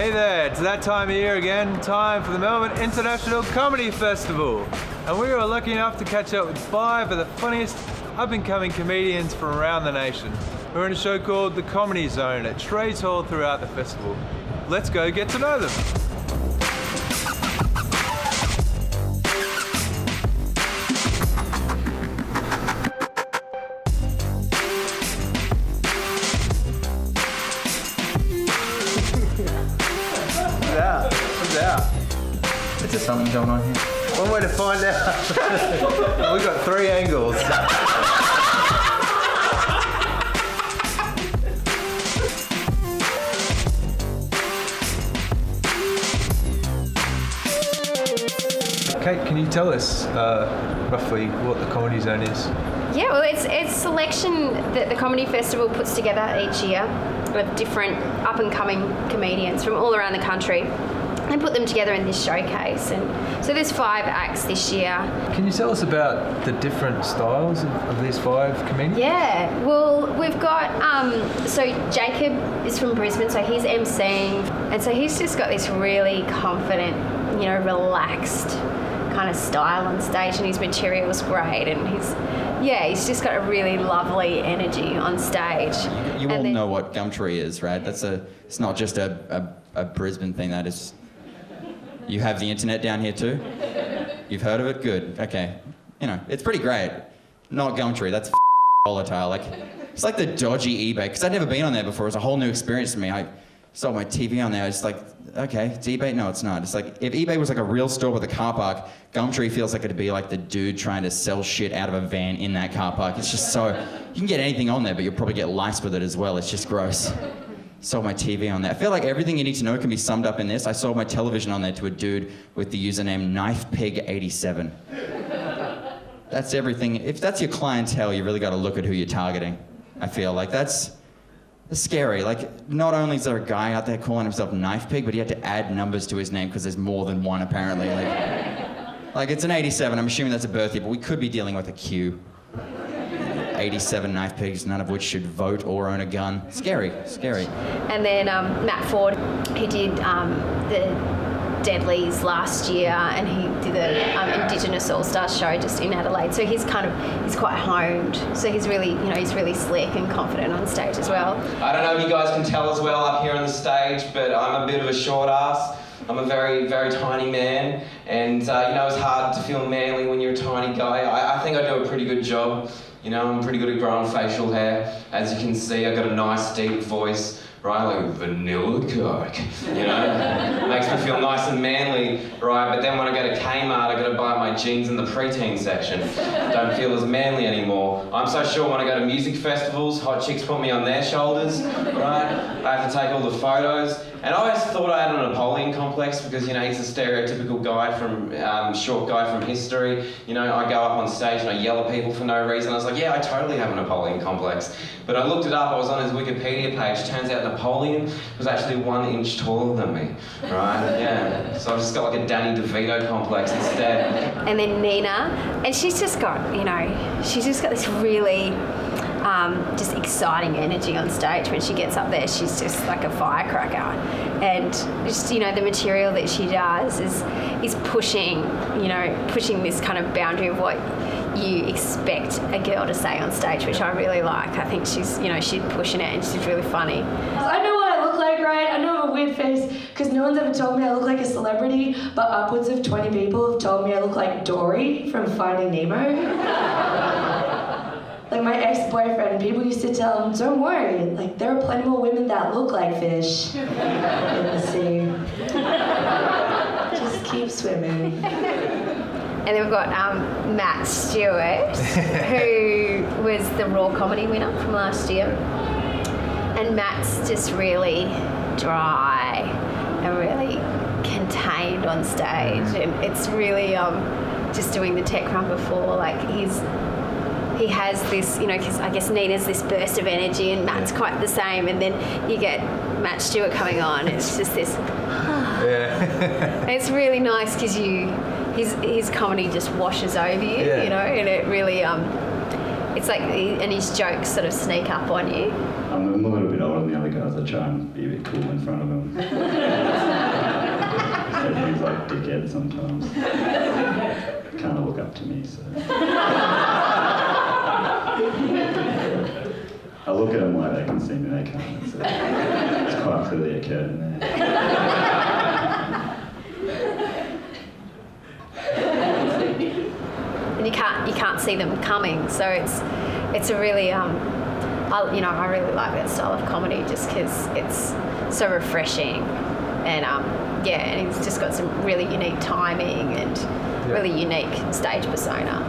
Hey there, it's that time of year again, time for the Melbourne International Comedy Festival. And we were lucky enough to catch up with 5 of the funniest up-and-coming comedians from around the nation. We're in a show called The Comedy Zone at Trades Hall throughout the festival. Let's go get to know them. Is there something going on here? One way to find out. We've got 3 angles. Kate, can you tell us roughly what the Comedy Zone is? Yeah, well, it's selection that the Comedy Festival puts together each year of different up-and-coming comedians from all around the country. They put them together in this showcase, and so there's 5 acts this year. Can you tell us about the different styles of these 5 comedians? Yeah, well, we've got, so Jacob is from Brisbane, so he's emceeing, and so he's just got this really confident, you know, relaxed kind of style on stage, and his material's great, and he's just got a really lovely energy on stage. You all know what Gumtree is, right? It's not just a Brisbane thing, that is. You have the internet down here too? You've heard of it? Good. Okay. You know, it's pretty great. Not Gumtree. That's volatile. Like, it's like the dodgy eBay, because I'd never been on there before. It was a whole new experience for me. I saw my TV on there. It's like, okay, it's eBay? No, it's not. It's like, if eBay was like a real store with a car park, Gumtree feels like it'd be like the dude trying to sell shit out of a van in that car park. It's just so, you can get anything on there, but you'll probably get lice with it as well. It's just gross. Sold my TV on there. I feel like everything you need to know can be summed up in this. I sold my television on there to a dude with the username KnifePig87. That's everything. If that's your clientele, you really got to look at who you're targeting. I feel like that's scary. Like, not only is there a guy out there calling himself Knife Pig, but he had to add numbers to his name because there's more than one apparently. Like it's an 87. I'm assuming that's a birth year, but we could be dealing with a Q. 87 knife pigs, none of which should vote or own a gun. Scary, scary. And then Matt Ford, he did the Deadlies last year, and he did the Indigenous All-Stars show just in Adelaide. So he's quite honed. So he's really slick and confident on stage as well. I don't know if you guys can tell as well up here on the stage, but I'm a bit of a short ass. I'm a very, very tiny man, and you know, it's hard to feel manly when you're a tiny guy. I think I do a pretty good job. You know, I'm pretty good at growing facial hair. As you can see, I've got a nice deep voice, right, like vanilla Coke, you know? Makes me feel nice and manly, right? But then when I go to Kmart, I gotta buy my jeans in the preteen section. Don't feel as manly anymore. I'm so sure when I go to music festivals, hot chicks put me on their shoulders, right? I have to take all the photos. And I always thought I had a Napoleon complex because, you know, he's a stereotypical guy from, short guy from history. You know, I go up on stage and I yell at people for no reason. I was like, yeah, I totally have a Napoleon complex. But I looked it up, I was on his Wikipedia page. Turns out Napoleon was actually 1 inch taller than me, right? Yeah. So I've just got like a Danny DeVito complex instead. And then Nina, and she's just got, you know, she's just got this really just exciting energy on stage. When she gets up there, she's just like a firecracker, and just, you know, the material that she does is pushing this kind of boundary of what you expect a girl to say on stage, which I really like. I think she's pushing it, and she's really funny. I know what I look like, right? I know I have a weird face because no one's ever told me I look like a celebrity, but upwards of 20 people have told me I look like Dory from Finding Nemo. Like my ex-boyfriend, people used to tell him, don't worry, like there are plenty more women that look like fish in the sea. Just keep swimming. And then we've got Matt Stewart, who was the Raw Comedy winner from last year. And Matt's just really dry and really contained on stage. And it's really just doing the tech run before, like he has this, you know, because I guess Nina's this burst of energy and Matt's quite the same, and then you get Matt Stewart coming on. It's just this, yeah. It's really nice because his comedy just washes over you, you know, and it really, It's like, and his jokes sort of sneak up on you. I'm a little bit older than the other guys. I try and be a bit cool in front of them. Said things like dickhead sometimes. Kind of look up to me, so. I look at them like they can see me, they can't. So it's quite clearly a curtain there. And you can't see them coming, so it's a really I really like that style of comedy just because it's so refreshing, and and he's just got some really unique timing and really unique stage persona.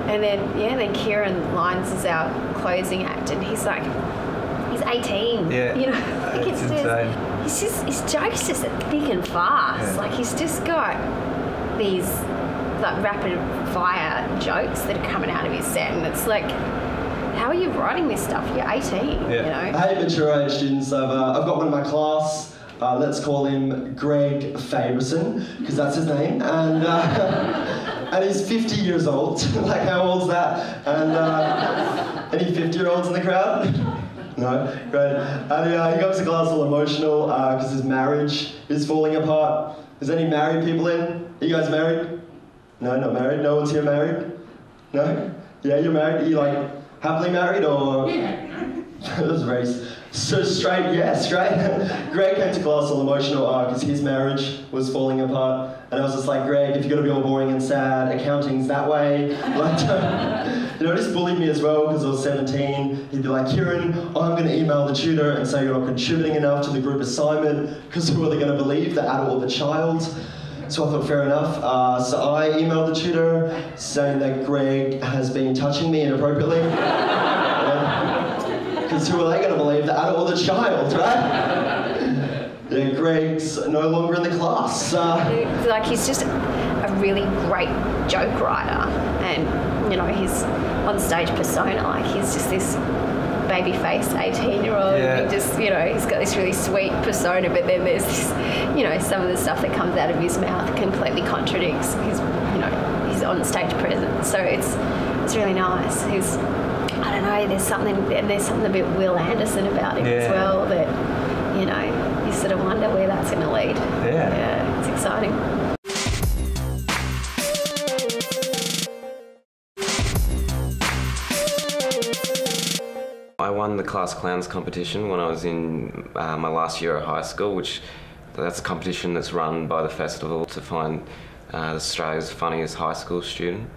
And then Ciaran Lyons is our closing act, and he's 18. Yeah. You know, like it's insane. his jokes just thick and fast. Yeah. Like he's just got these like rapid fire jokes that are coming out of his set, and it's like, how are you writing this stuff? You're 18. Yeah. You know. Hey, mature age students, I've got one in my class. Let's call him Greg Faberson, because that's his name, and he's 50 years old. Like, how old's that? And any 50-year-olds in the crowd? No, great. And he comes to class all emotional because his marriage is falling apart. Is any married people in? Are you guys married? No, not married. No one's here married? No? Yeah, you're married. Are you like happily married or? Yeah. That was very so straight. Yeah, straight. Greg came to class all emotional because his marriage was falling apart, and I was just like, Greg, if you're gonna be all boring and sad, accounting's that way. Like, you know, just bullied me as well because I was 17. He'd be like, Ciaran, I'm gonna email the tutor and say you're not contributing enough to the group assignment because who are they gonna believe, the adult or the child? So I thought, fair enough. So I emailed the tutor saying that Greg has been touching me inappropriately. Because who are they going to believe, the adult or the child, right? Yeah, Greg's no longer in the class. Like, he's just a really great joke writer, and you know, his on-stage persona, like he's just this baby-faced 18-year-old. Yeah. He just, you know, he's got this really sweet persona, but then there's this, you know, some of the stuff that comes out of his mouth completely contradicts his, you know, his on-stage presence. So it's really nice. He's, I don't know, there's something a bit Will Anderson about him as well that, you know, you sort of wonder where that's going to lead. Yeah, it's exciting. I won the Class Clowns competition when I was in my last year at high school, which that's a competition that's run by the festival to find Australia's funniest high school student.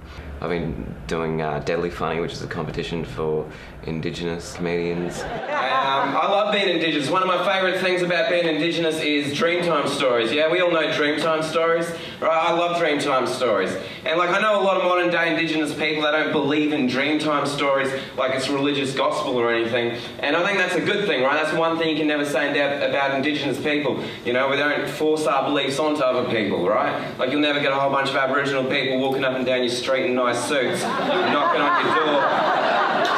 I've been doing Deadly Funny, which is a competition for Indigenous comedians. I love being Indigenous. One of my favourite things about being Indigenous is Dreamtime stories. Yeah, we all know Dreamtime stories, right? I love Dreamtime stories. And like, I know a lot of modern day Indigenous people that don't believe in Dreamtime stories like it's religious gospel or anything. And I think that's a good thing, right? That's one thing you can never say about Indigenous people. You know, we don't force our beliefs onto other people, right? Like, you'll never get a whole bunch of Aboriginal people walking up and down your street in nice suits, knocking on your door,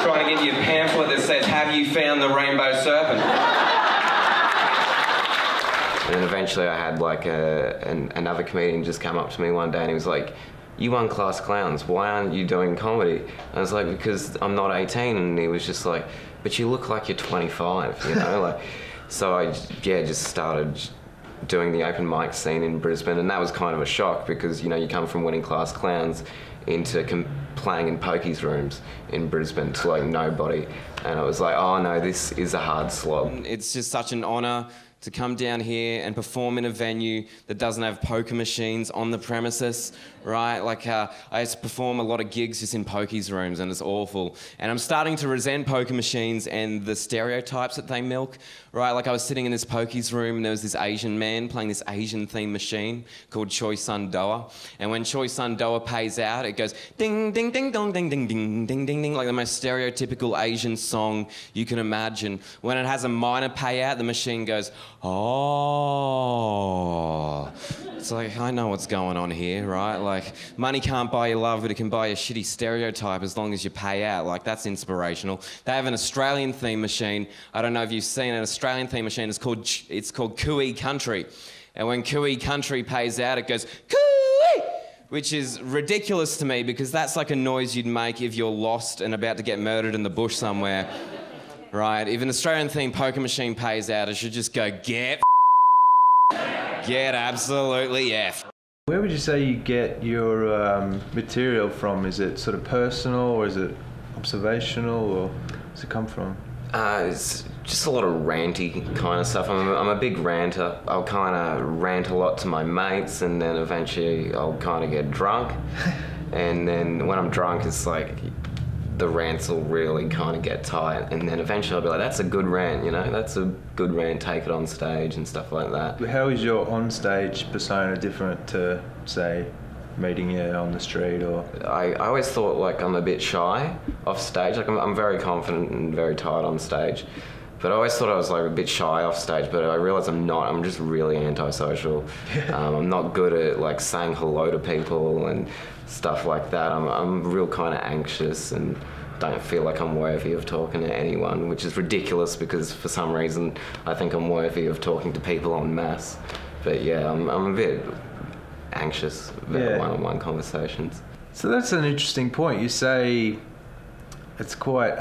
trying to give you a pamphlet that says, "Have you found the rainbow serpent?" And then eventually I had like another comedian just come up to me one day and he was like, "You won Class Clowns, why aren't you doing comedy?" I was like, "Because I'm not 18, and he was just like, "But you look like you're 25, you know?" Like, so I just started doing the open mic scene in Brisbane, and that was kind of a shock because, you know, you come from winning Class Clowns into playing in pokies rooms in Brisbane to like nobody, and I was like, oh no, this is a hard slog. It's just such an honour to come down here and perform in a venue that doesn't have poker machines on the premises, right? Like, I used to perform a lot of gigs just in pokies rooms, and it's awful. And I'm starting to resent poker machines and the stereotypes that they milk, right? Like, I was sitting in this pokies room and there was this Asian man playing this Asian-themed machine called Choi Sun Doa. And when Choi Sun Doa pays out, it goes ding, ding, ding, dong, ding, ding, ding, ding, ding, ding, like the most stereotypical Asian song you can imagine. When it has a minor payout, the machine goes, oh. It's like, I know what's going on here, right? Like, money can't buy you love, but it can buy you a shitty stereotype as long as you pay out. Like, that's inspirational. They have an Australian theme machine. I don't know if you've seen an Australian theme machine. It's called Cooey Country. And when Cooey Country pays out, it goes, Cooey! which is ridiculous to me because that's like a noise you'd make if you're lost and about to get murdered in the bush somewhere, right? If an Australian-themed poker machine pays out, it should just go, get absolutely F. Where would you say you get your material from? Is it sort of personal, or is it observational, or does it come from? It's just a lot of ranty kind of stuff. I'm a big ranter. I'll kind of rant a lot to my mates, and then eventually I'll kind of get drunk. And then when I'm drunk, it's like the rants will really kind of get tight. And then eventually I'll be like, that's a good rant, you know? That's a good rant, take it on stage and stuff like that. How is your on-stage persona different to, say, meeting you on the street? Or I always thought like I'm a bit shy off stage. Like I'm very confident and very tight on stage, but I always thought I was like a bit shy off stage, but I realised I'm not. I'm just really antisocial. I'm not good at like saying hello to people and stuff like that. I'm real kind of anxious and don't feel like I'm worthy of talking to anyone, which is ridiculous because for some reason I think I'm worthy of talking to people en masse. But yeah, I'm a bit anxious about one-on-one conversations. So that's an interesting point. You say it's quite,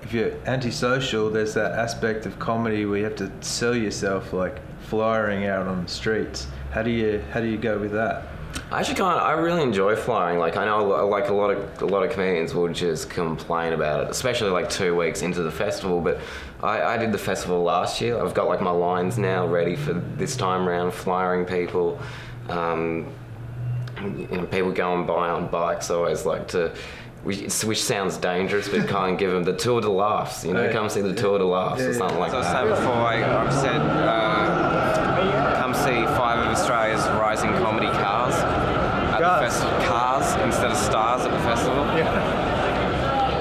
if you're antisocial, there's that aspect of comedy where you have to sell yourself, like flyering out on the streets. How do you go with that? I really enjoy flying. Like I know, like a lot of comedians will just complain about it, especially like 2 weeks into the festival. But I did the festival last year. I've got like my lines now ready for this time round, flying people. You know, people going by on bikes. I always like to, which sounds dangerous, but kind of give them the tour de laughs. You know, come see the tour de laughs or something like that. As I was saying before, I've said, come see 5 of Australia's rising comedy cars at the festival. Cars instead of stars at the festival.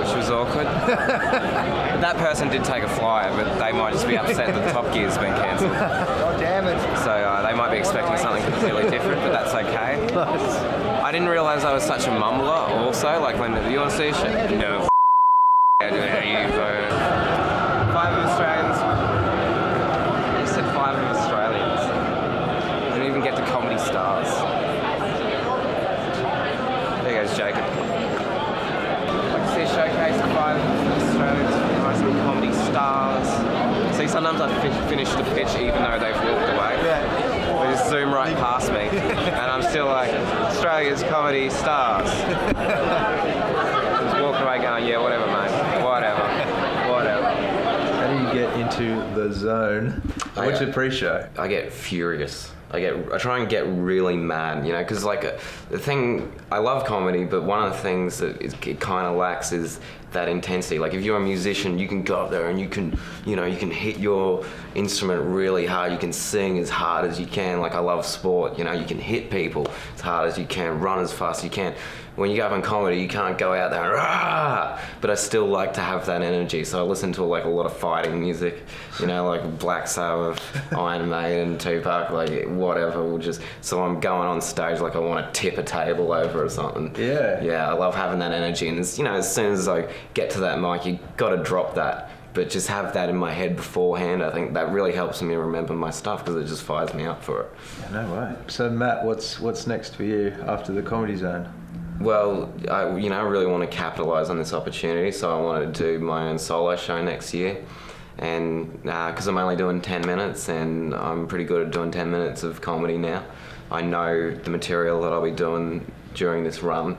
Which was awkward. That person did take a flyer, but they might just be upset that Top Gear's been cancelled. Oh, damn it. So they might be expecting something completely different, but that's okay. I didn't realise I was such a mumbler also, like when, you want to see a shit? No, 5 of Australians. You said 5 of Australians. I didn't even get to comedy stars. There goes Jacob. See a showcase of 5 Australians rising comedy stars. See, sometimes I finish the pitch even though they've walked away. They just zoom right past me, and I'm still like, Australia's comedy stars. Just walking away going, yeah, whatever, mate. Whatever. How do you get into the zone? What's your pre-show? I get furious. I try and get really mad, you know, because like the thing, I love comedy, but one of the things that it kind of lacks is that intensity. Like if you're a musician, you can go up there and you can hit your instrument really hard. You can sing as hard as you can. Like I love sport, you know, you can hit people as hard as you can, run as fast as you can. When you go up in comedy, you can't go out there and rah! But I still like to have that energy. So I listen to like a lot of fighting music, you know, like Black Sabbath, Iron Maiden, Tupac, like whatever. So I'm going on stage like I want to tip a table over or something. Yeah, I love having that energy. And you know, as soon as I get to that mic, you got to drop that. But just have that in my head beforehand. I think that really helps me remember my stuff because it just fires me up for it. Yeah, no way. So Matt, what's next for you after the Comedy Zone? Well, I really want to capitalise on this opportunity, so I want to do my own solo show next year. And because I'm only doing 10 minutes, and I'm pretty good at doing 10 minutes of comedy now. I know the material that I'll be doing during this run,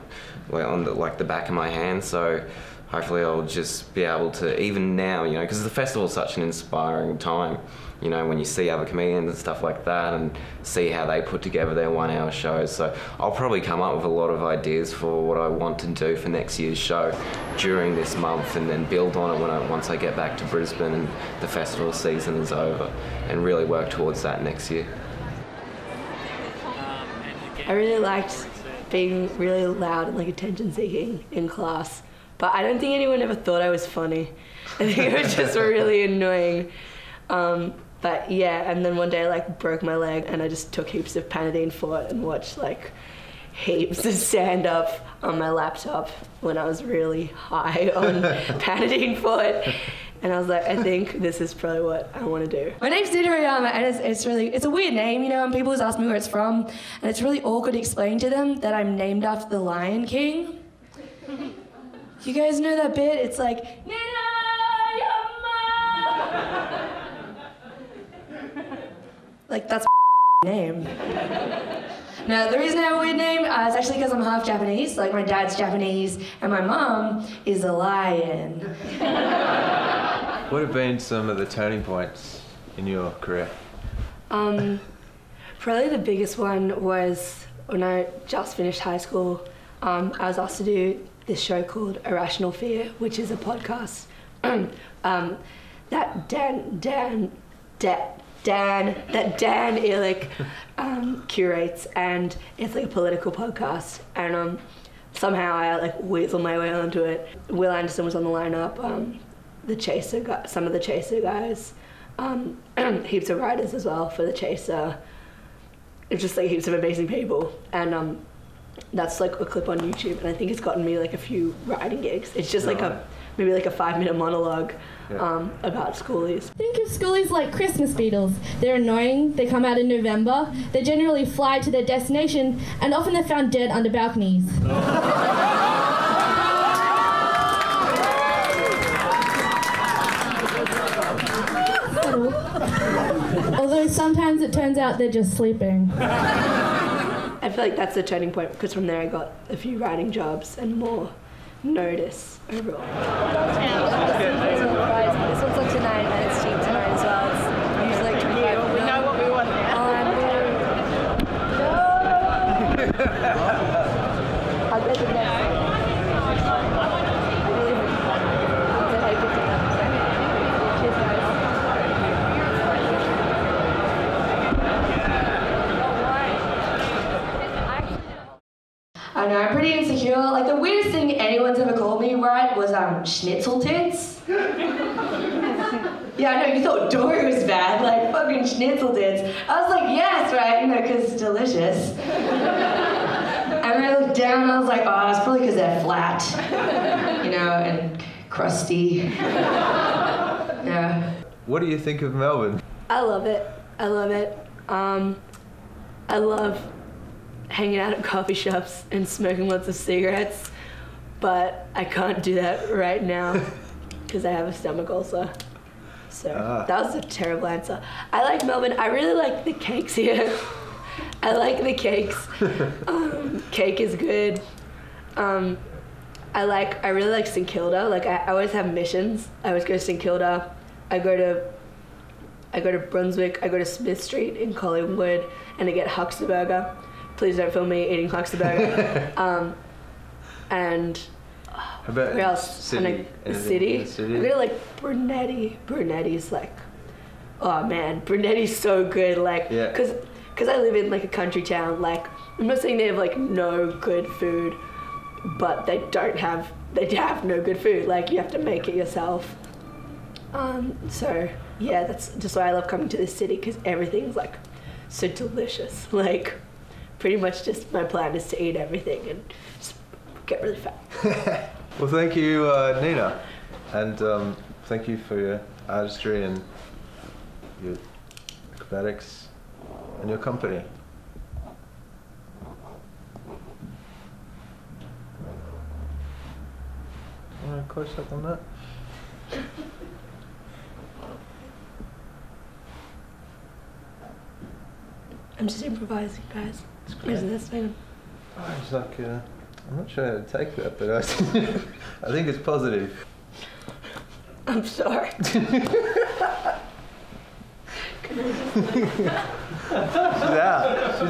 on the back of my hand. So hopefully I'll just be able to, even now, you know, because the festival's such an inspiring time. You know, when you see other comedians and stuff like that and see how they put together their 1 hour shows. So I'll probably come up with a lot of ideas for what I want to do for next year's show during this month, and then build on it once I get back to Brisbane and the festival season is over, and really work towards that next year. I really liked being really loud and like attention seeking in class, but I don't think anyone ever thought I was funny. I think it was just really annoying. But yeah, and then one day I like broke my leg and I just took heaps of Panadine for it and watched like heaps of stand-up on my laptop when I was really high on Panadine for it. And I was like, I think this is probably what I want to do. My name's Oyama, and it's a weird name, you know, and people always ask me where it's from, and it's really awkward to explain to them that I'm named after the Lion King. You guys know that bit? It's like, like, that's my name. No, the reason I have a weird name is actually because I'm half Japanese. Like, my dad's Japanese, and my mom is a lion. What have been some of the turning points in your career? Probably the biggest one was when I just finished high school. I was asked to do this show called Irrational Fear, which is a podcast that Dan Ehrlich curates, and it's like a political podcast. And somehow I like weasel my way onto it. Will Anderson was on the lineup. Some of the Chaser guys, heaps of writers as well for the Chaser. It's just like heaps of amazing people, and that's like a clip on YouTube, and I think it's gotten me like a few writing gigs. It's just like maybe like a 5-minute monologue about schoolies. Think of schoolies like Christmas beetles. They're annoying, they come out in November, they generally fly to their destination, and often they're found dead under balconies. Although sometimes it turns out they're just sleeping. I feel like that's the turning point, because from there I got a few writing jobs and more notice overall. This one's like tonight, and it's cheap tonight as well. It's usually like 25. We know what we want now. I'll get the next one. I know, I'm pretty insecure. Like, the weirdest thing anyone's ever called me, right, was schnitzel tits. Yeah, I know, you thought Dory was bad, like fucking schnitzel tits. I was like, yes, right, you know, because it's delicious. And when I looked down, I was like, oh, it's probably because they're flat, you know, and crusty. Yeah. What do you think of Melbourne? I love it. I love it. I love hanging out at coffee shops and smoking lots of cigarettes, but I can't do that right now because I have a stomach ulcer. So that was a terrible answer. I like Melbourne. I really like the cakes here. I like the cakes. Cake is good. I really like St Kilda. Like, I always have missions. I always go to St Kilda. I go to Brunswick. I go to Smith Street in Collingwood, and I get Huckster Burger. Please don't film me eating Huckster Burger. And How about where else? City? The city. I go to like Brunetti. Brunetti's like, oh man, Brunetti's so good. Like, yeah. Cause I live in like a country town. Like, I'm not saying they have like no good food, but they have no good food. Like, you have to make it yourself. So yeah, that's just why I love coming to this city, because everything's like so delicious. Like, pretty much just my plan is to eat everything and just get really fat. Well, thank you, Nina, and thank you for your artistry and your acrobatics and your company. Want to close up on that? I'm just improvising, guys. Isn't this thing? It's like, I'm not sure how to take that, but I think it's positive. I'm sorry. She's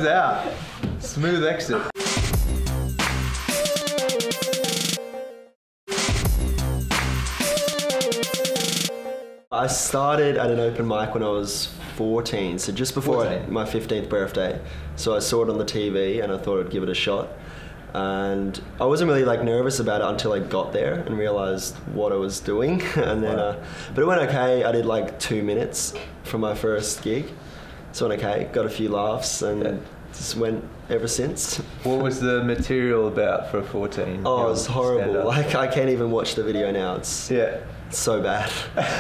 out. Smooth exit. I started at an open mic when I was 14, so just before my 15th birthday. So I saw it on the TV and I thought I'd give it a shot. And I wasn't really like nervous about it until I got there and realized what I was doing. And then, but it went okay. I did like 2 minutes from my first gig. So it went okay, got a few laughs, and just went ever since. What was the material about for a 14? Oh, it was horrible. Like, I can't even watch the video now. It's so bad.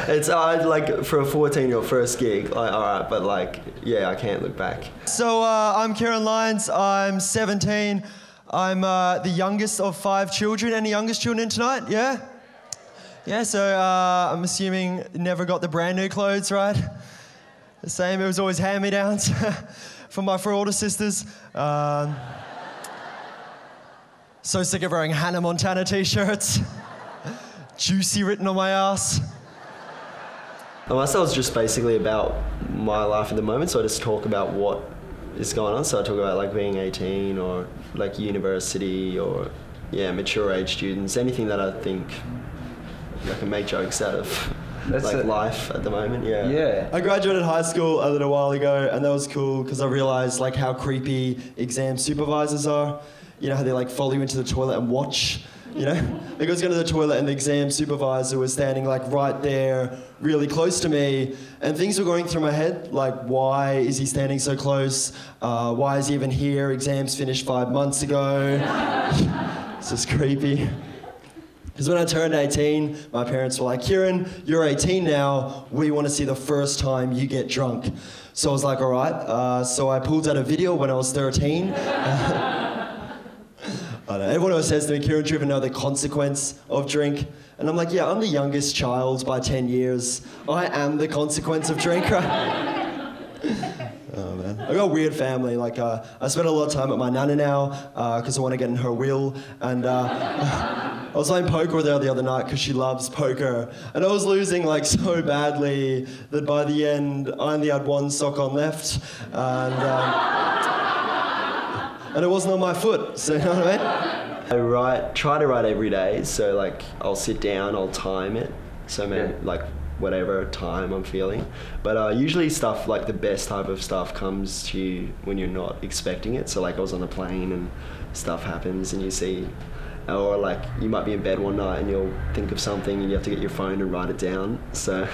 It's like for a 14-year-old first gig, like, all right, but like, yeah, I can't look back. So I'm Ciaran Lyons. I'm 17. I'm the youngest of 5 children. Any youngest children in tonight? Yeah. Yeah. So I'm assuming never got the brand new clothes, right? The same. It was always hand-me-downs from my 4 older sisters. So sick of wearing Hannah Montana t-shirts. Juicy written on my ass. My style's just basically about my life at the moment, so I just talk about what is going on. So I talk about like being 18 or like university or mature age students, anything that I think I can make jokes out of. That's like life at the moment, yeah. I graduated high school a little while ago, and that was cool because I realised like how creepy exam supervisors are. You know how they like follow you into the toilet and watch. You know, like I was going to the toilet and the exam supervisor was standing like right there, really close to me, and things were going through my head, like why is he standing so close? Why is he even here? Exams finished 5 months ago. This is creepy. Because when I turned 18, my parents were like, Ciaran, you're 18 now, we want to see the first time you get drunk. So I was like, all right. So I pulled out a video when I was 13. I don't know. Everyone always says to me, Ciaran, do you even know the consequence of drink? And I'm like, yeah, I'm the youngest child by 10 years. I am the consequence of drink, right? Oh, man. I got a weird family. Like, I spend a lot of time with my nana now because I want to get in her will. And I was playing poker with her the other night because she loves poker. And I was losing, like, so badly that by the end, I only had 1 sock on left. And it wasn't on my foot, so you know what I mean? I try to write every day, so like I'll sit down, I'll time it, so maybe like whatever time I'm feeling. But usually stuff like the best type of stuff comes to you when you're not expecting it. So like I was on a plane and stuff happens and you see, or like you might be in bed one night and you'll think of something and you have to get your phone and write it down. So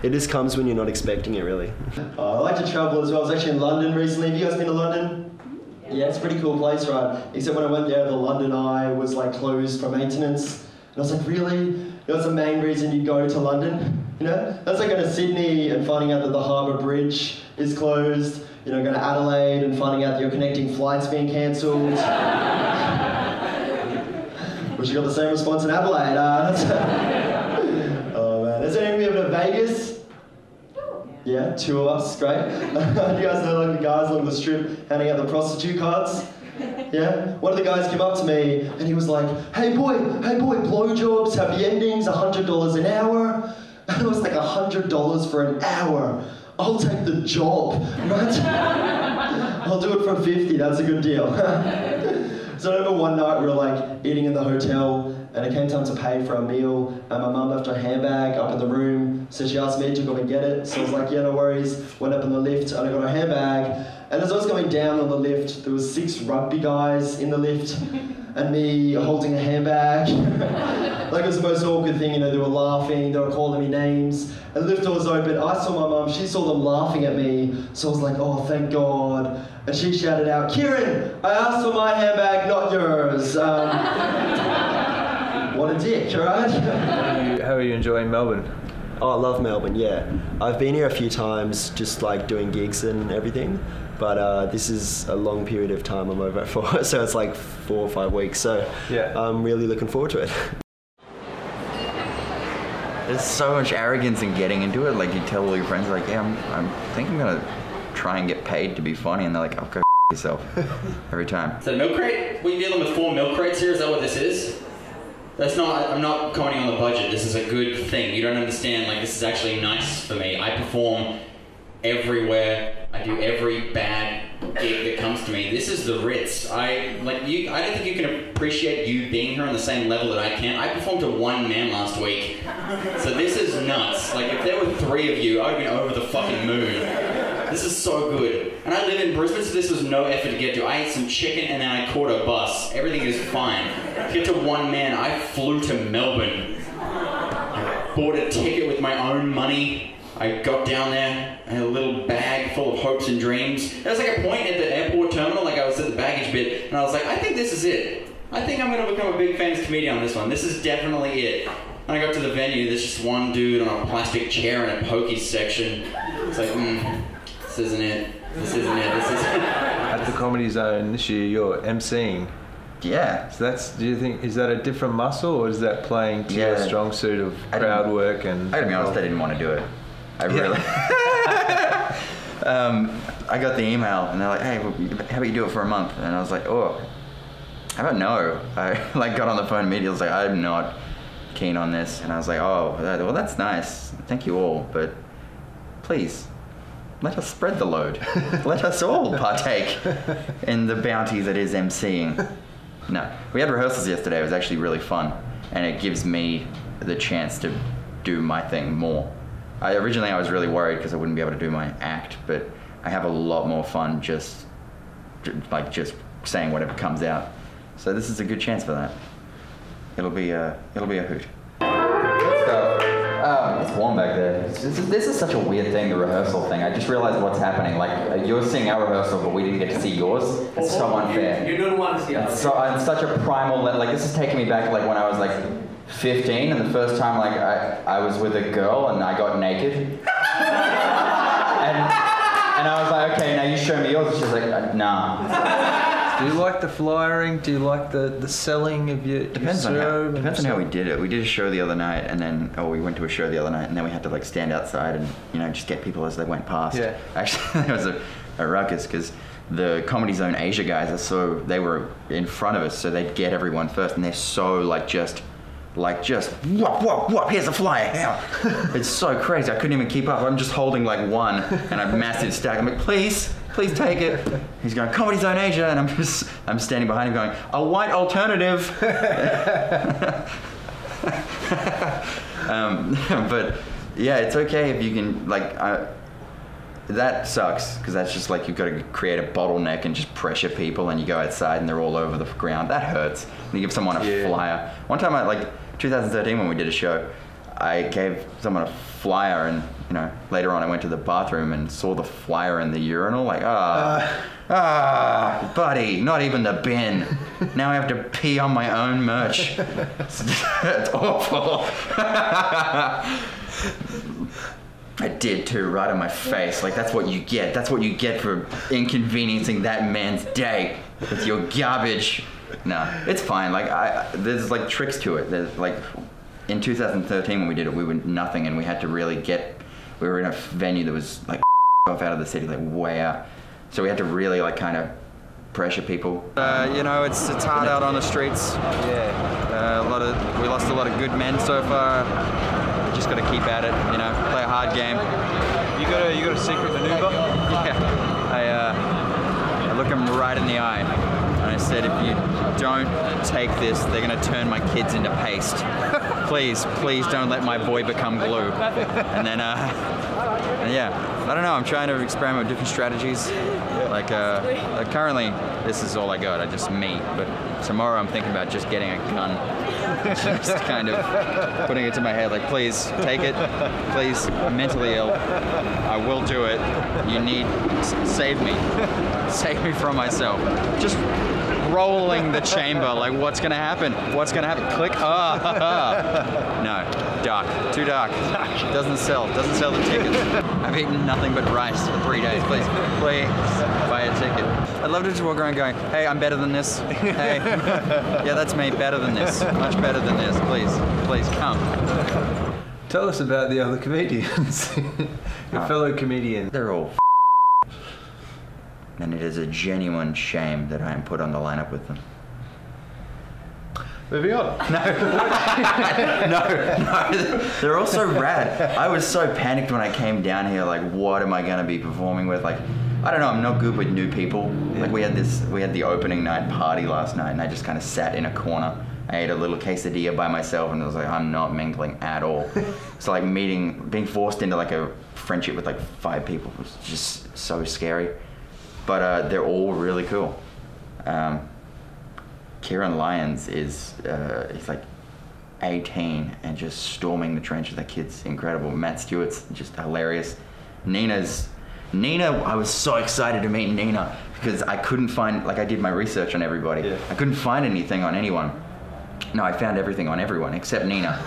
it just comes when you're not expecting it, really. I like to travel as well. I was actually in London recently. Have you guys been to London? Yeah, it's a pretty cool place, right? Except when I went there, the London Eye was like closed for maintenance. And I was like, really? That's the main reason you go to London? You know? That's like going to Sydney and finding out that the Harbour Bridge is closed. You know, going to Adelaide and finding out that your connecting flight's being cancelled. Wish you got the same response in Adelaide. Oh man, has anyone ever been to Vegas? Yeah, 2 of us, great. You guys know like the guys along the strip handing out the prostitute cards? Yeah? One of the guys came up to me and he was like, hey boy, blowjobs, happy endings, $100 an hour. And it was like $100 for an hour. I'll take the job, right? I'll do it for 50, that's a good deal. So I remember one night we were like eating in the hotel and it came time to pay for our meal and my mum left her handbag up in the room, so she asked me to go and get it. So I was like, yeah, no worries. Went up in the lift and I got her handbag, and as I was going down on the lift, there was 6 rugby guys in the lift and me holding a handbag. Like it was the most awkward thing, you know, they were laughing, they were calling me names, and the lift door was open. I saw my mum, she saw them laughing at me, so I was like, oh, thank God. And she shouted out, Ciaran, I asked for my handbag, not yours. What a dick, right? How are you enjoying Melbourne? Oh, I love Melbourne, yeah. I've been here a few times, just like doing gigs and everything, but this is a long period of time I'm over it for, so it's like 4 or 5 weeks, so yeah. I'm really looking forward to it. There's so much arrogance in getting into it. Like you tell all your friends, like, yeah, I think I'm gonna try and get paid to be funny, and they're like, oh, go yourself every time. So milk crate? We're dealing with 4 milk crates here. Is that what this is? That's not. I'm not commenting on the budget. This is a good thing. You don't understand. Like this is actually nice for me. I perform everywhere. I do every bad gig that comes to me. This is the Ritz. I don't think you can appreciate you being here on the same level that I can. I performed to 1 man last week. So this is nuts. Like if there were 3 of you, I would have been over the fucking moon. This is so good. And I live in Brisbane, so this was no effort to get to. I ate some chicken and then I caught a bus. Everything is fine. To get to 1 man, I flew to Melbourne. I bought a ticket with my own money. I got down there, I had a little bag full of hopes and dreams. There was like a point at the airport terminal, like I was at the baggage bit, and I was like, I think this is it. I think I'm going to become a big famous comedian on this one. This is definitely it. When I got to the venue, there's just one dude on a plastic chair in a pokies section. It's like, this isn't it. This isn't it. This isn't it. At the Comedy Zone this year, you're emceeing. Yeah. So do you think, is that a different muscle, or is that playing to your strong suit of crowd work and... I gotta be honest, I didn't want to do it. I really... I got the email and they're like, hey, how about you do it for a month? And I was like, oh, how about no? I got on the phone immediately. I was like, I'm not keen on this. And I was like, oh, well, that's nice. Thank you all, but please, let us spread the load. Let us all partake in the bounty that is emceeing. No, we had rehearsals yesterday. It was actually really fun, and it gives me the chance to do my thing more. Originally I was really worried because I wouldn't be able to do my act, but I have a lot more fun just saying whatever comes out. So this is a good chance for that. It'll be a hoot. Let's go. It's warm back there. This is such a weird thing, the rehearsal thing. I just realized what's happening. Like, you're seeing our rehearsal, but we didn't get to see yours. It's so unfair. You don't want to see ours. It's such a primal, like, this is taking me back, like, when I was, like, 15, and the first time, like, I was with a girl, and I got naked. and I was like, okay, now you show me yours. And she's like, nah. Do you like the flyering? Do you like the selling of your Depends on how we did it. We did a show the other night, and then we went to a show the other night, and then we had to like stand outside and just get people as they went past. Yeah. Actually, there was a ruckus because the Comedy Zone Asia guys they were in front of us, so they'd get everyone first, and they're so just whoop, here's a flyer. It's so crazy. I couldn't even keep up. I'm just holding like one and a massive stack. I'm like, please take it. He's going, Comedy Zone Asia, and I'm standing behind him going, a white alternative. But yeah, it's okay if you can, like, that sucks, because that's just like, you've got to create a bottleneck and just pressure people, and you go outside and they're all over the ground. That hurts. And you give someone a flyer. One time, 2013 when we did a show, I gave someone a flyer, and later on I went to the bathroom and saw the flyer in the urinal, like, buddy, not even the bin. Now I have to pee on my own merch. It's awful. I did too, right on my face. Like, that's what you get. That's what you get for inconveniencing that man's day with your garbage. No, it's fine. Like, there's like tricks to it. There's like, in 2013 when we did it, we were nothing, and we had to really we were in a venue that was like off out of the city, like way out. So we had to really like kind of pressure people. It's hard out on the streets. Yeah. We lost a lot of good men so far. Just got to keep at it, play a hard game. You got a secret maneuver? Yeah. I look them right in the eye, and I said, if you don't take this, they're going to turn my kids into paste. Please don't let my boy become glue. And then, I don't know, I'm trying to experiment with different strategies. Like currently, this is all I got, just me. But tomorrow I'm thinking about just getting a gun. Just kind of putting it to my head, like, please, take it. Please, I'm mentally ill. I will do it. You need, save me. Save me from myself. Just rolling the chamber, like, what's gonna happen? What's gonna happen? Click, No, dark, too dark. Doesn't sell the tickets. I've eaten nothing but rice for 3 days. Please buy a ticket. I'd love to just walk around going, hey, I'm better than this. Hey, yeah, that's me, better than this. Much better than this. Please come. Tell us about the other comedians. Your fellow comedians. They're all and it is a genuine shame that I am put on the lineup with them. Moving on. No, they're all so rad. I was so panicked when I came down here, like, what am I gonna be performing with? Like, I don't know, I'm not good with new people. Like, we had the opening night party last night, and I just kind of sat in a corner. I ate a little quesadilla by myself, and I was like, I'm not mingling at all. So like being forced into like a friendship with like 5 people was just so scary. But they're all really cool. Ciaran Lyons he's like 18 and just storming the trench. That kid's incredible. Matt Stewart's just hilarious. Nina, I was so excited to meet Nina because I couldn't find, like, I did my research on everybody. Yeah. I couldn't find anything on anyone. No, I found everything on everyone except Nina.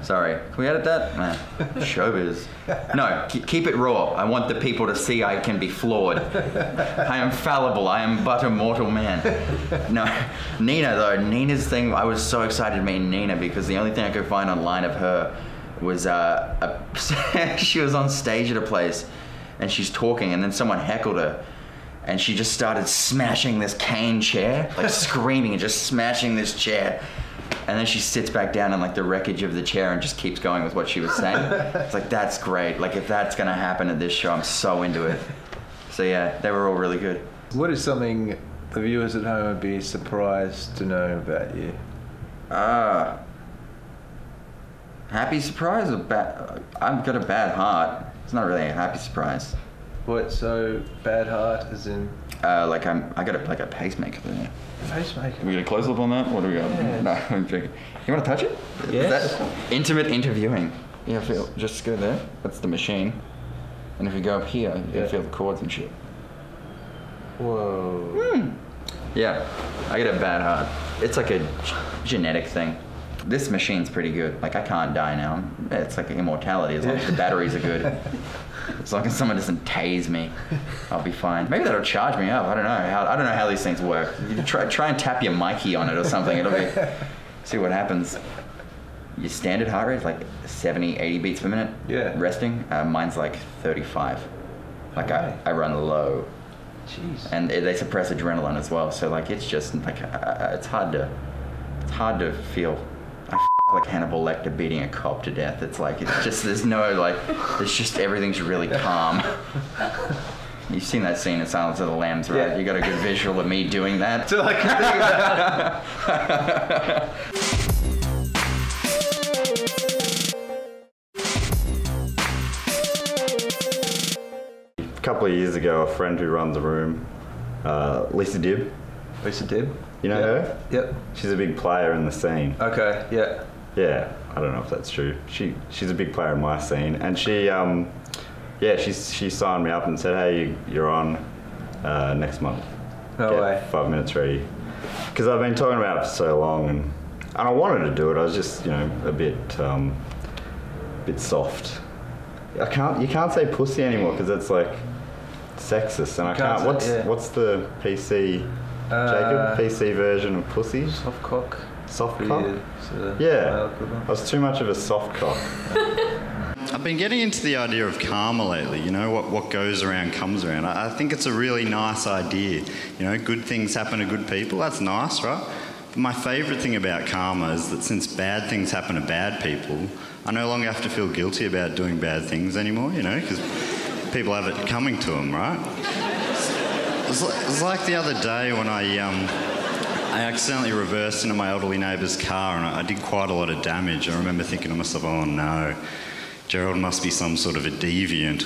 Sorry. Can we edit that? Nah. Showbiz. No, keep it raw. I want the people to see I can be flawed. I am fallible. I am but a mortal man. No, Nina though. Nina's thing, I was so excited to meet Nina because the only thing I could find online of her was she was on stage at a place and she's talking and then someone heckled her. And she just started smashing this cane chair, like screaming and just smashing this chair. And then she sits back down in like the wreckage of the chair and just keeps going with what she was saying. It's like, that's great. Like if that's gonna happen at this show, I'm so into it. So yeah, they were all really good. What is something the viewers at home would be surprised to know about you? Happy surprise or bad? I've got a bad heart. It's not really a happy surprise. What, so bad heart as in? Like I got a pacemaker there. Pacemaker? We get a close up on that? What do we got? Yeah. No, I'm joking. You want to touch it? Yes. Is that intimate interviewing? Yeah, feel. Just go there. That's the machine. And if you go up here, you can feel the cords and shit. Whoa. Yeah, I get a bad heart. It's like a genetic thing. This machine's pretty good. Like I can't die now. It's like immortality as long as the batteries are good. As long as someone doesn't tase me, I'll be fine. Maybe that'll charge me up. I don't know. I don't know how these things work. You try and tap your Mikey on it or something. It'll be. See what happens. Your standard heart rate is like 70, 80 beats per minute. Yeah. Resting. Mine's like 35. Like I run low. Jeez. And they suppress adrenaline as well. So like it's just like it's hard to feel. Like Hannibal Lecter beating a cop to death. It's like, it's just, there's just everything's really calm. You've seen that scene in Silence of the Lambs, right? Yeah. You got a good visual of me doing that. So I can A couple of years ago, a friend who runs a room, Lisa Dibb. Lisa Dibb? You know her? Yep. She's a big player in the scene. Okay, yeah. Yeah, I don't know if that's true. She's a big player in my scene, and she signed me up and said, "Hey, you're on next month. No way. 5 minutes ready." Because I've been talking about it for so long, and I wanted to do it. I was just, a bit soft. You can't say pussy anymore because it's like sexist, and I can't. What's the PC? Jacob, PC version of pussy? Soft cock. Soft cock? Yeah. I was too much of a soft cock. I've been getting into the idea of karma lately, what goes around comes around. I think it's a really nice idea. Good things happen to good people, that's nice, right? But my favourite thing about karma is that since bad things happen to bad people, I no longer have to feel guilty about doing bad things anymore, because people have it coming to them, right? It was like the other day when I accidentally reversed into my elderly neighbour's car and I did quite a lot of damage. I remember thinking to myself, oh no, Gerald must be some sort of a deviant.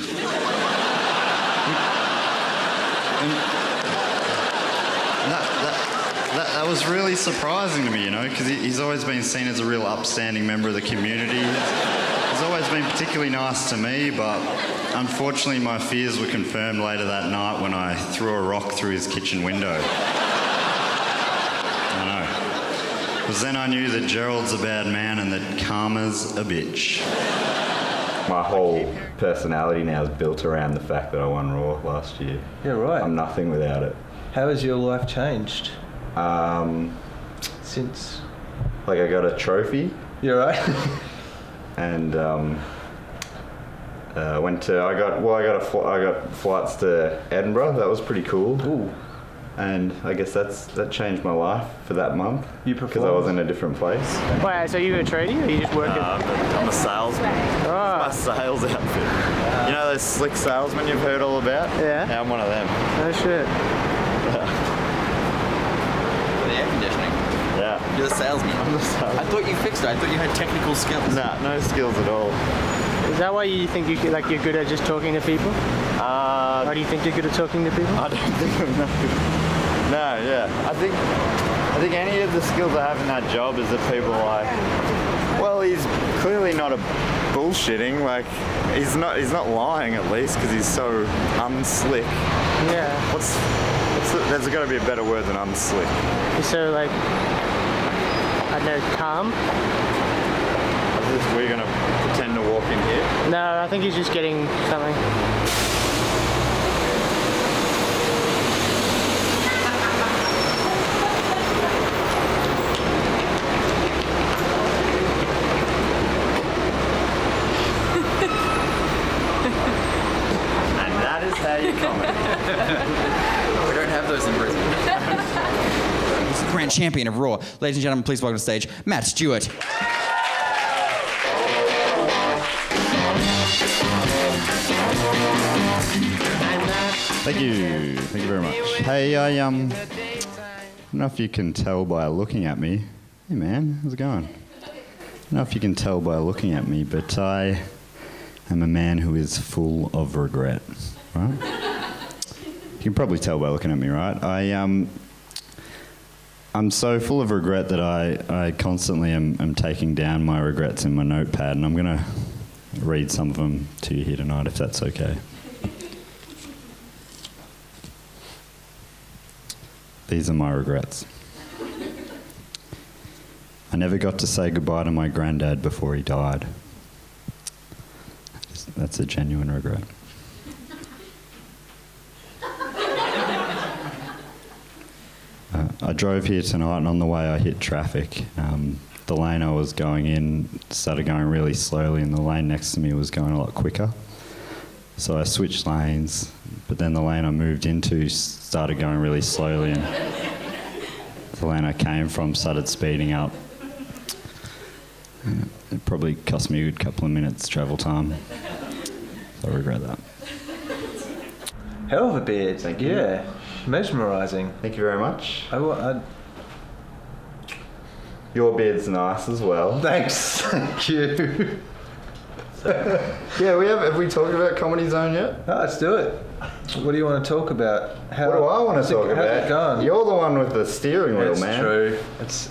That was really surprising to me, because he's always been seen as a real upstanding member of the community. He's always been particularly nice to me, but unfortunately my fears were confirmed later that night when I threw a rock through his kitchen window. Because then I knew that Gerald's a bad man and that karma's a bitch. My whole personality now is built around the fact that I won Raw last year. Yeah, right. I'm nothing without it. How has your life changed? Since? Like I got a trophy. Yeah, right. And I got flights to Edinburgh. That was pretty cool. Ooh. And I guess that changed my life for that month. You performed? Because I was in a different place. Wait, so you a tradie or you just working? I'm a salesman. Oh. My sales outfit. You know those slick salesmen you've heard all about? Yeah. Yeah, I'm one of them. Oh shit. The air conditioning. Yeah. You're the salesman. I'm the salesman. I thought you fixed it. I thought you had technical skills. Nah, no skills at all. Is that why you think you're good at just talking to people? Or do you think you're good at talking to people? I don't think I'm that good. No, yeah. I think any of the skills I have in that job is that people are like, well, he's clearly not a bullshitting. Like, he's not lying at least because he's so unslick. Yeah. There's got to be a better word than unslick. So like, I don't know, calm. We're gonna pretend to walk in here? No, I think he's just getting something. And that is how you comment. We don't have those in Brisbane. He's the grand champion of Raw. Ladies and gentlemen, please welcome to the stage, Matt Stewart. Thank you very much. Hey, I don't know if you can tell by looking at me. Hey man, how's it going? I don't know if you can tell by looking at me, but I am a man who is full of regret, right? You can probably tell by looking at me, right? I'm so full of regret that I constantly am taking down my regrets in my notepad, and I'm going to read some of them to you here tonight, if that's okay. These are my regrets. I never got to say goodbye to my granddad before he died. That's a genuine regret. I drove here tonight, and on the way I hit traffic. The lane I was going in started going really slowly, and the lane next to me was going a lot quicker. So I switched lanes, but then the lane I moved into started going really slowly, and the lane I came from started speeding up. It probably cost me a good couple of minutes travel time. So I regret that. Hell of a beard. Thank you. Yeah, mesmerising. Thank you very much. I Your beard's nice as well. Thanks. Thank you. Yeah, have we talked about Comedy Zone yet? No, let's do it. What do you want to talk about? What do I want to talk about? How's it going? You're the one with the steering wheel, That's man. true. It's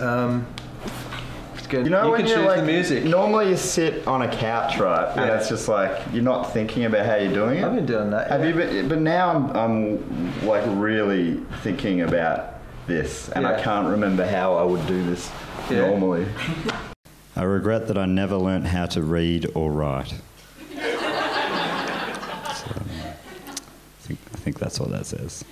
good. You know you when can you're choose like, the music. normally you sit on a couch, right? And Yeah. it's just like, you're not thinking about how you're doing it. I've been doing that. Have you been, but now I'm like really thinking about this, and I Yeah. can't remember how I would do this normally. I regret that I never learnt how to read or write. I think that's what that says.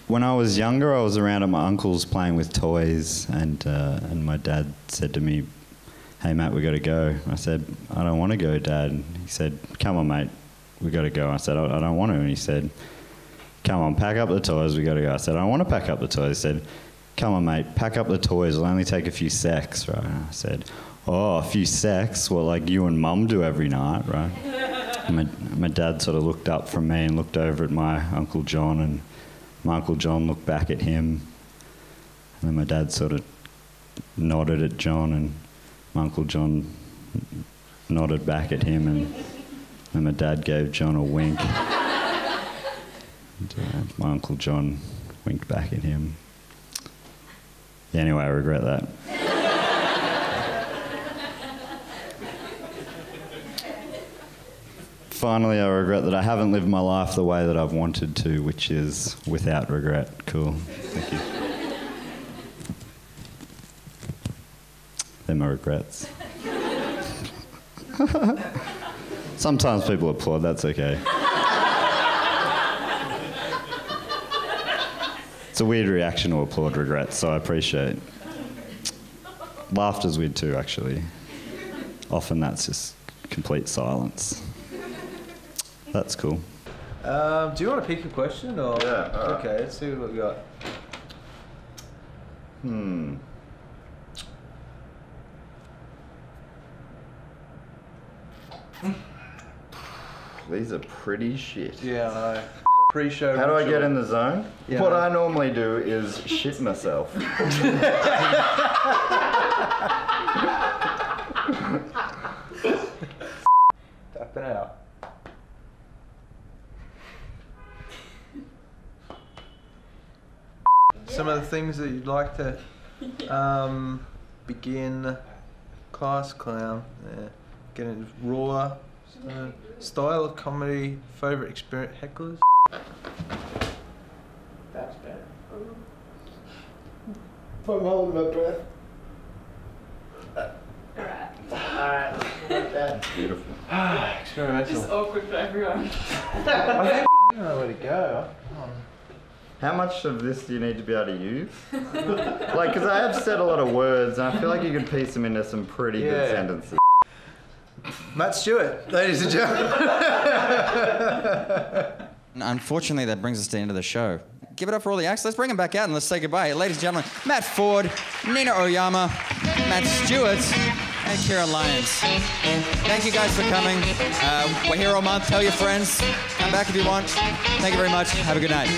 When I was younger, I was around at my uncle's playing with toys, and my dad said to me, "Hey Matt, we got to go." I said, "I don't want to go, Dad." And he said, "Come on, mate, we got to go." I said, I don't want to." And he said, "Come on, pack up the toys, we got to go." I said, "I don't want to pack up the toys." He said, "Come on, mate, pack up the toys, it'll only take a few secs," right? And I said, "Oh, a few secs? Well, like you and Mum do every night, right?" And my dad sort of looked up from me and looked over at my Uncle John, and my Uncle John looked back at him, and then my dad sort of nodded at John, and my Uncle John nodded back at him, and then my dad gave John a wink. And, my Uncle John winked back at him. Yeah, anyway, I regret that. Finally, I regret that I haven't lived my life the way that I've wanted to, which is without regret. Cool. Thank you. They're my regrets. Sometimes people applaud, that's okay. It's a weird reaction to applaud regrets, so I appreciate it. Laughter's weird too, actually. Often that's just complete silence. That's cool. Do you want to pick a question? Or? Yeah, all right. Okay, let's see what we got. These are pretty shit. Yeah, I know. Pre-show. How do I get in the zone? Yeah. What I normally do is shit myself. Tapping out. Some of the things that you'd like to begin class clown. Yeah. Get into raw style of comedy, favourite experience, hecklers. That's better. I'm holding my breath. Alright. Beautiful. Experimental. Just awkward for everyone. I think I don't know where to go. How much of this do you need to be able to use? Like, because I have said a lot of words, and I feel like you could piece them into some pretty good sentences. Matt Stewart, ladies and gentlemen. Unfortunately, that brings us to the end of the show. Give it up for all the acts. Let's bring them back out and let's say goodbye. Ladies and gentlemen, Matt Ford, Nina Oyama, Matt Stewart, and Ciaran Lyons. Thank you guys for coming. We're here all month. Tell your friends. Come back if you want. Thank you very much. Have a good night.